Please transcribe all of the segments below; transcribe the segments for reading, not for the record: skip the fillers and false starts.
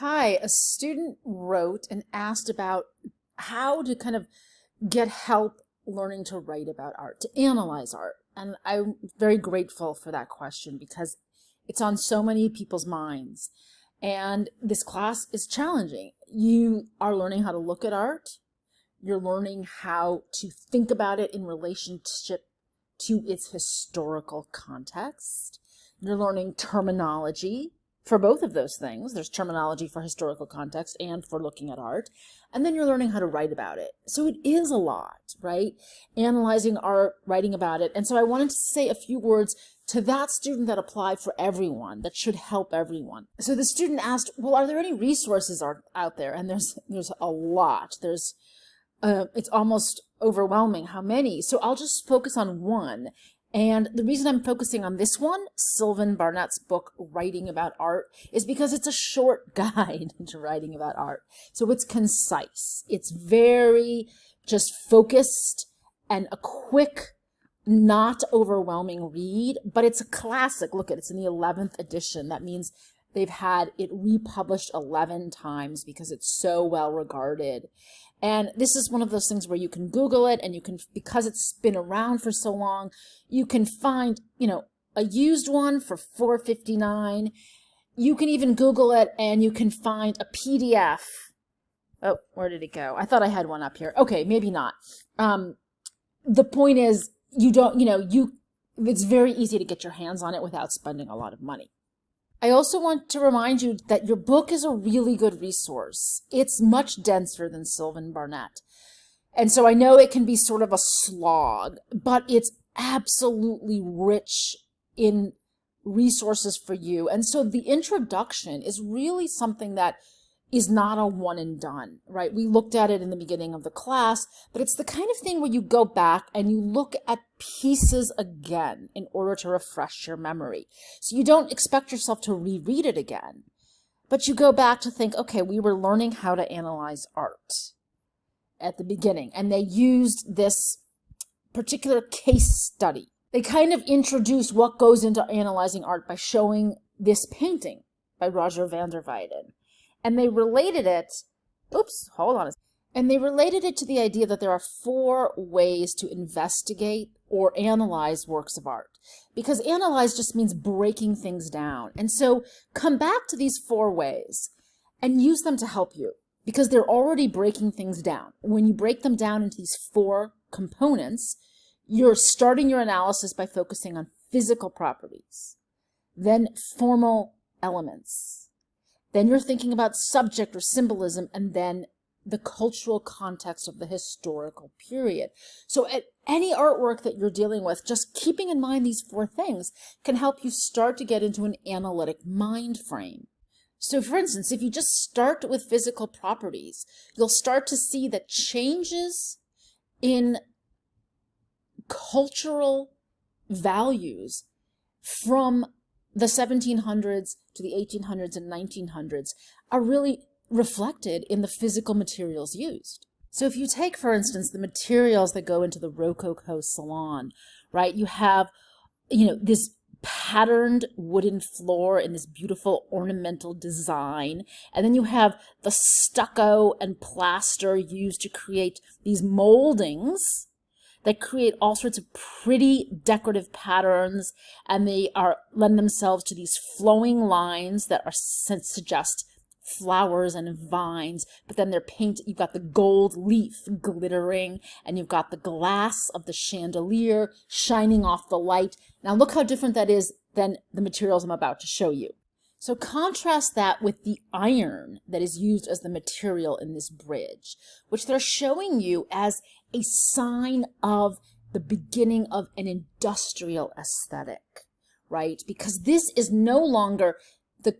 Hi, a student wrote and asked about how to kind of get help learning to write about art, to analyze art. And I'm very grateful for that question because it's on so many people's minds. And this class is challenging. You are learning how to look at art. You're learning how to think about it in relationship to its historical context. You're learning terminology for both of those things. There's terminology for historical context and for looking at art. And then you're learning how to write about it. So it is a lot, right? Analyzing art, writing about it. And so I wanted to say a few words to that student that applied for everyone, that should help everyone. So the student asked, well, are there any resources out there? And there's a lot. It's almost overwhelming how many. So I'll just focus on one. And the reason I'm focusing on this one, Sylvan Barnett's book, Writing About Art, is because it's a short guide to writing about art. So it's concise. It's very just focused and a quick, not overwhelming read, but it's a classic. Look at it, it's in the 11th edition. That means they've had it republished 11 times because it's so well regarded. And this is one of those things where you can Google it and you can, because it's been around for so long, you can find, a used one for $4.59. You can even Google it and you can find a PDF. Oh, where did it go? I thought I had one up here. Okay, maybe not. The point is, it's very easy to get your hands on it without spending a lot of money. I also want to remind you that your book is a really good resource. It's much denser than Sylvan Barnett. And so I know it can be sort of a slog, but it's absolutely rich in resources for you. And so the introduction is really something that is not a one and done, right? We looked at it in the beginning of the class, but it's the kind of thing where you go back and you look at pieces again in order to refresh your memory. So you don't expect yourself to reread it again, but you go back to think, okay, we were learning how to analyze art at the beginning, and they used this particular case study. They kind of introduced what goes into analyzing art by showing this painting by Roger van der Weyden. And they related it, and they related it to the idea that there are 4 ways to investigate or analyze works of art. Because analyze just means breaking things down. And so come back to these 4 ways and use them to help you, because they're already breaking things down. When you break them down into these 4 components, you're starting your analysis by focusing on physical properties, then formal elements. Then you're thinking about subject or symbolism, and then the cultural context of the historical period. So at any artwork that you're dealing with, just keeping in mind these 4 things can help you start to get into an analytic mind frame. So for instance, if you just start with physical properties, you'll start to see that changes in cultural values from the 1700s to the 1800s and 1900s are really reflected in the physical materials used. So if you take, for instance, the materials that go into the Rococo salon, right? You have, this patterned wooden floor in this beautiful ornamental design. And then you have the stucco and plaster used to create these moldings that create all sorts of pretty decorative patterns, and they lend themselves to these flowing lines that suggest flowers and vines, but then they're painted. You've got the gold leaf glittering, and you've got the glass of the chandelier shining off the light. Now look how different that is than the materials I'm about to show you. So contrast that with the iron that is used as the material in this bridge, which they're showing you as a sign of the beginning of an industrial aesthetic, right? Because this is no longer the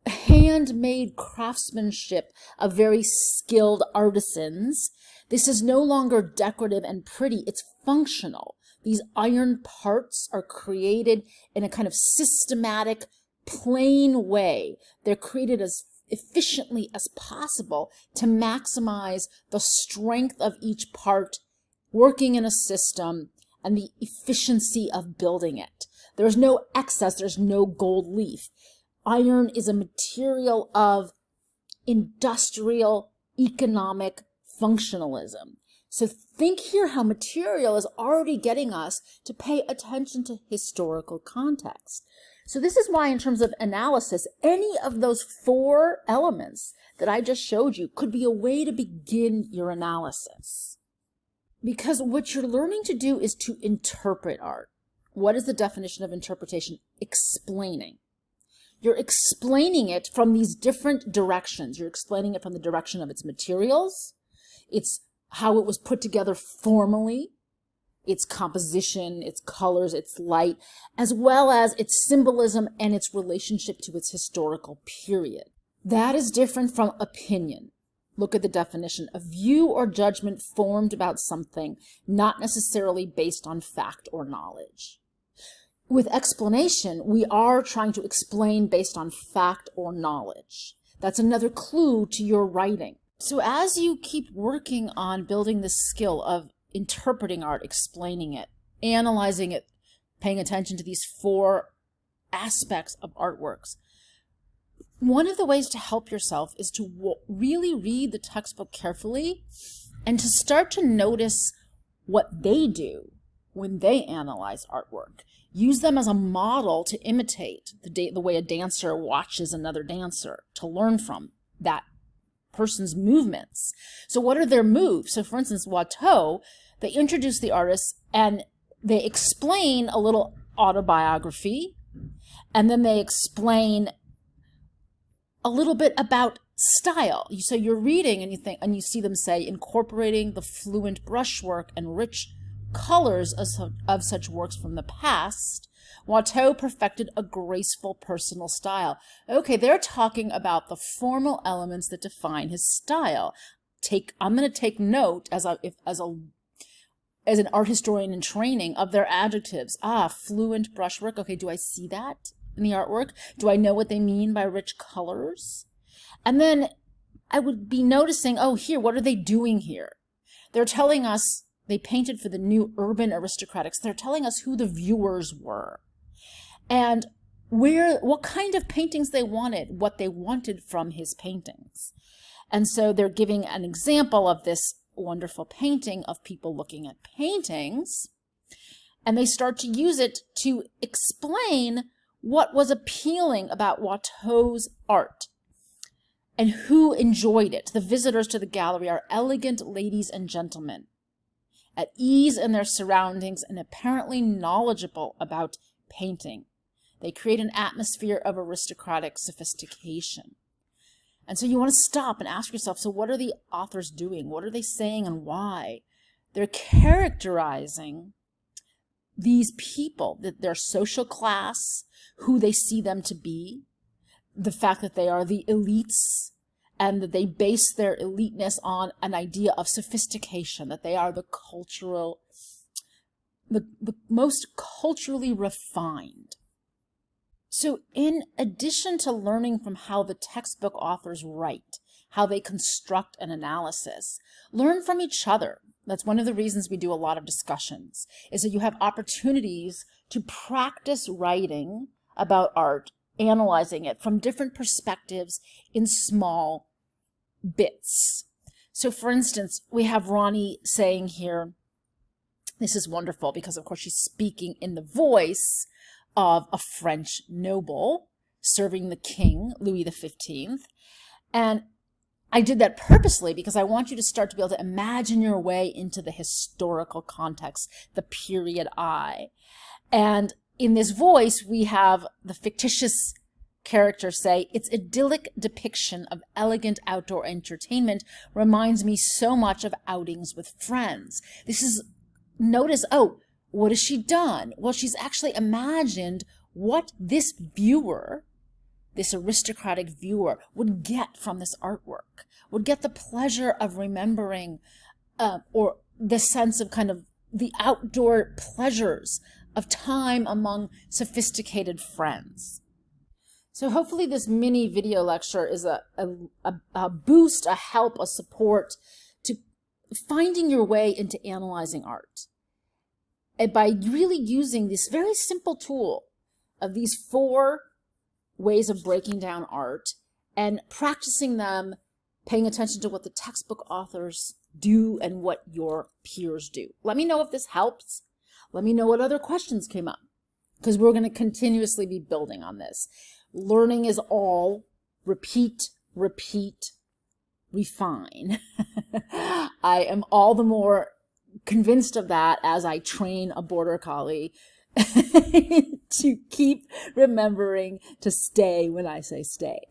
handmade craftsmanship of very skilled artisans. This is no longer decorative and pretty, it's functional. These iron parts are created in a kind of systematic, plain way. They're created as efficiently as possible to maximize the strength of each part working in a system and the efficiency of building it. There's no excess, there's no gold leaf. Iron is a material of industrial economic functionalism. So think here how material is already getting us to pay attention to historical context. So this is why, in terms of analysis, any of those 4 elements that I just showed you could be a way to begin your analysis. Because what you're learning to do is to interpret art. What is the definition of interpretation? Explaining. You're explaining it from these different directions. You're explaining it from the direction of its materials, its how it was put together formally, its composition, its colors, its light, as well as its symbolism and its relationship to its historical period. That is different from opinion. Look at the definition: a view or judgment formed about something, not necessarily based on fact or knowledge. With explanation, we are trying to explain based on fact or knowledge. That's another clue to your writing. So as you keep working on building this skill of interpreting art, explaining it, analyzing it, paying attention to these 4 aspects of artworks, one of the ways to help yourself is to really read the textbook carefully and to start to notice what they do when they analyze artwork. Use them as a model to imitate the way a dancer watches another dancer, to learn from that person's movements. So what are their moves? So for instance, Watteau, they introduce the artist and they explain a little autobiography, and then they explain a little bit about style. So you're reading and you see them say, incorporating the fluent brushwork and rich colors of such works from the past, Watteau perfected a graceful personal style. Okay, they're talking about the formal elements that define his style. I'm going to take note as an art historian in training of their adjectives. Fluent brushwork. Okay, do I see that in the artwork? Do I know what they mean by rich colors? And then I would be noticing, here, what are they doing here? They're telling us they painted for the new urban aristocrats. They're telling us who the viewers were and what kind of paintings they wanted, what they wanted from his paintings. And so they're giving an example of this wonderful painting of people looking at paintings, and they start to use it to explain what was appealing about Watteau's art and who enjoyed it. The visitors to the gallery are elegant ladies and gentlemen, at ease in their surroundings and apparently knowledgeable about painting. They create an atmosphere of aristocratic sophistication. And so you want to stop and ask yourself, so what are the authors doing? What are they saying and why? They're characterizing these people, their social class, who they see them to be, the fact that they are the elites, and that they base their eliteness on an idea of sophistication, that they are the most culturally refined. So in addition to learning from how the textbook authors write, how they construct an analysis, learn from each other. That's one of the reasons we do a lot of discussions, is that you have opportunities to practice writing about art, analyzing it from different perspectives in small bits. So for instance, we have Ronnie saying here, this is wonderful because of course she's speaking in the voice of a French noble serving the king, Louis XV. And I did that purposely because I want you to start to be able to imagine your way into the historical context, the period eye. And in this voice, we have the fictitious character say, its idyllic depiction of elegant outdoor entertainment reminds me so much of outings with friends. Notice, what has she done? Well, she's actually imagined what this viewer, this aristocratic viewer, would get from this artwork, would get the pleasure of remembering, or the sense of kind of the outdoor pleasures of time among sophisticated friends. So hopefully this mini video lecture is a boost, a help, a support to finding your way into analyzing art. And by really using this very simple tool of these 4 ways of breaking down art and practicing them, paying attention to what the textbook authors do and what your peers do. Let me know if this helps. Let me know what other questions came up, because we're going to continuously be building on this. Learning is all repeat, repeat, refine. I am all the more convinced of that as I train a border collie to keep remembering to stay when I say stay.